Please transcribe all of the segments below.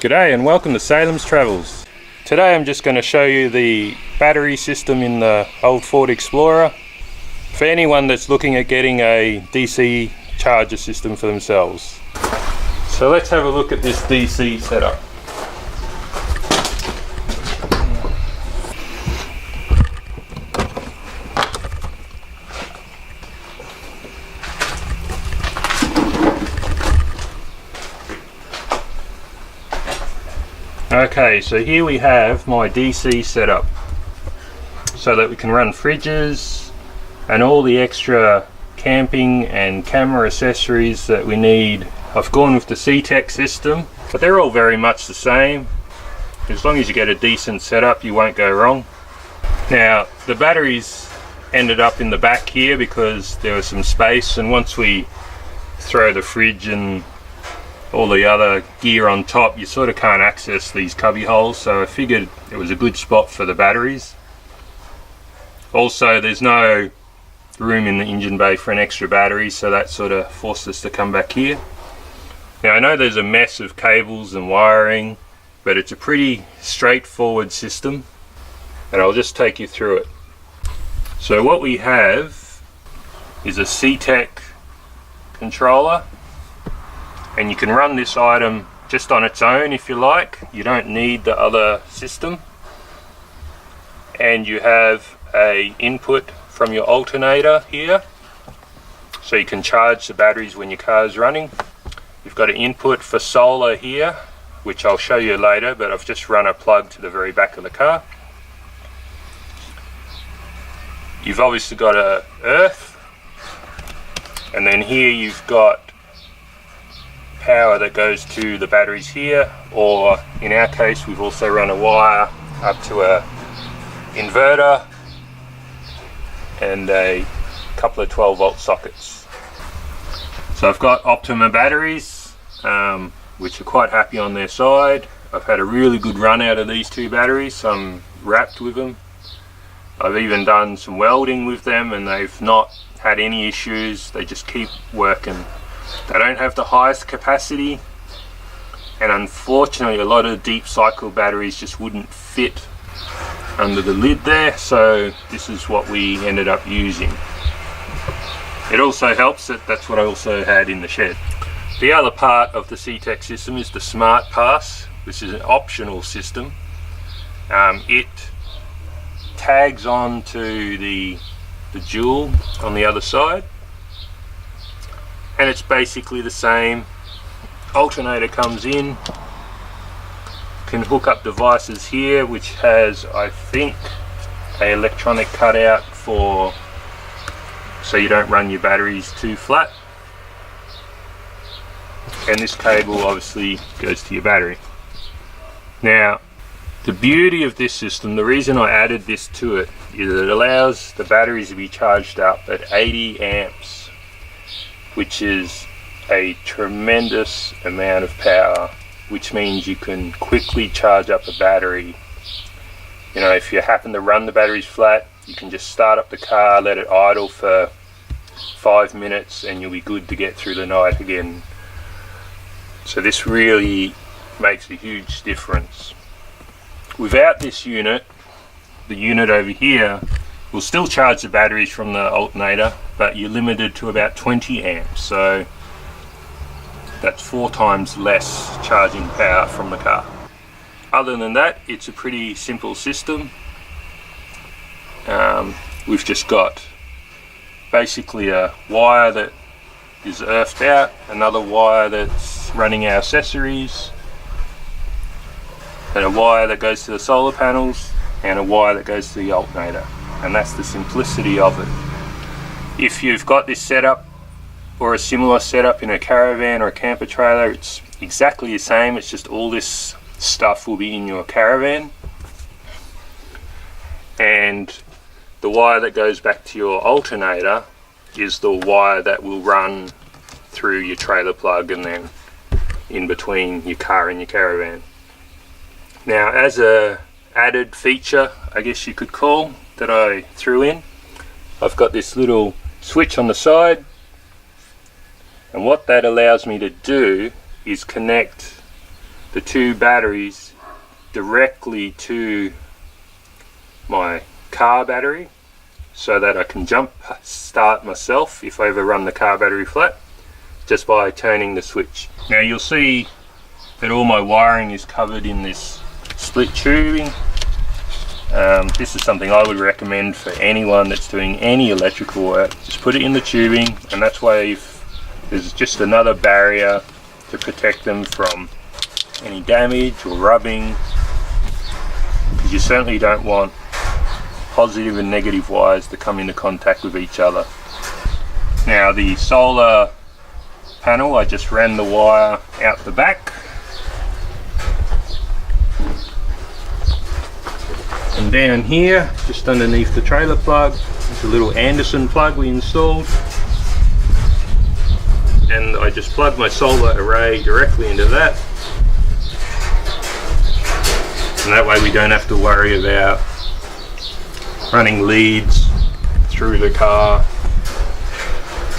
G'day and welcome to Salem's Travels. Today I'm just going to show you the battery system in the old Ford Explorer for anyone that's looking at getting a DC charger system for themselves. So let's have a look at this DC setup. Okay, so here we have my DC setup so that we can run fridges and all the extra camping and camera accessories that we need. I've gone with the Ctek system, but they're all very much the same. As long as you get a decent setup, you won't go wrong. Now, the batteries ended up in the back here because there was some space, and once we throw the fridge and all the other gear on top, you sort of can't access these cubby holes, so I figured it was a good spot for the batteries. Also, there's no room in the engine bay for an extra battery, so that sort of forced us to come back here. Now I know there's a mess of cables and wiring, but it's a pretty straightforward system, and I'll just take you through it. So what we have is a Ctek controller, and you can run this item just on its own if you like. You don't need the other system. And you have a input from your alternator here, so you can charge the batteries when your car is running. You've got an input for solar here, which I'll show you later, but I've just run a plug to the very back of the car. You've obviously got a earth, and then here you've got power that goes to the batteries here, or in our case we've also run a wire up to a inverter and a couple of 12-volt sockets. So I've got Optima batteries, which are quite happy on their side. I've had a really good run out of these two batteries, so I'm wrapped with them. I've even done some welding with them and they've not had any issues. They just keep working. They don't have the highest capacity, and unfortunately a lot of deep cycle batteries just wouldn't fit under the lid there, so this is what we ended up using. It also helps that that's what I also had in the shed. The other part of the Ctek system is the Smartpass, which is an optional system. It tags on to the jewel on the other side, and it's basically the same. Alternator comes in, can hook up devices here, which has, I think, an electronic cutout for so you don't run your batteries too flat, and this cable obviously goes to your battery. Now the beauty of this system, the reason I added this to it, is it allows the batteries to be charged up at 80 amps, which is a tremendous amount of power, which means you can quickly charge up a battery. You know, if you happen to run the batteries flat, you can just start up the car, let it idle for 5 minutes, and you'll be good to get through the night again. So this really makes a huge difference. Without this unit, the unit over here will still charge the batteries from the alternator, but you're limited to about 20 amps, so that's 4 times less charging power from the car. Other than that, it's a pretty simple system. We've just got basically a wire that is earthed out, another wire that's running our accessories, and a wire that goes to the solar panels, and a wire that goes to the alternator. And that's the simplicity of it. If you've got this setup or a similar setup in a caravan or a camper trailer, it's exactly the same. It's just all this stuff will be in your caravan, and the wire that goes back to your alternator is the wire that will run through your trailer plug and then in between your car and your caravan. Now, as a added feature, I guess you could call, that I threw in, I've got this little switch on the side, and what that allows me to do is connect the 2 batteries directly to my car battery so that I can jump start myself if I ever run the car battery flat, just by turning the switch. Now you'll see that all my wiring is covered in this split tubing. This is something I would recommend for anyone that's doing any electrical work. Just put it in the tubing, and that's why there's just another barrier to protect them from any damage or rubbing, because you certainly don't want positive and negative wires to come into contact with each other. Now the solar panel, I just ran the wire out the back, and down here just underneath the trailer plug is a little Anderson plug we installed, and I just plugged my solar array directly into that, and that way we don't have to worry about running leads through the car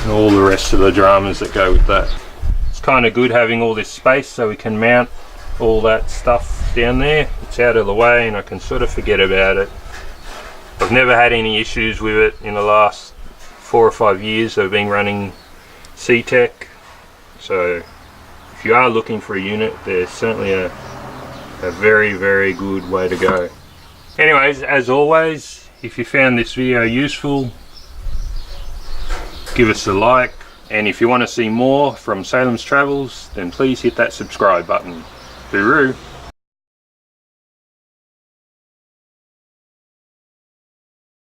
and all the rest of the dramas that go with that. It's kind of good having all this space so we can mount all that stuff down there. It's out of the way and I can sort of forget about it. I've never had any issues with it in the last 4 or 5 years I've been running Ctek. So if you are looking for a unit, there's certainly a very, very good way to go. Anyways, as always, if you found this video useful, give us a like, and if you want to see more from Salem's Travels, then please hit that subscribe button. Hooroo!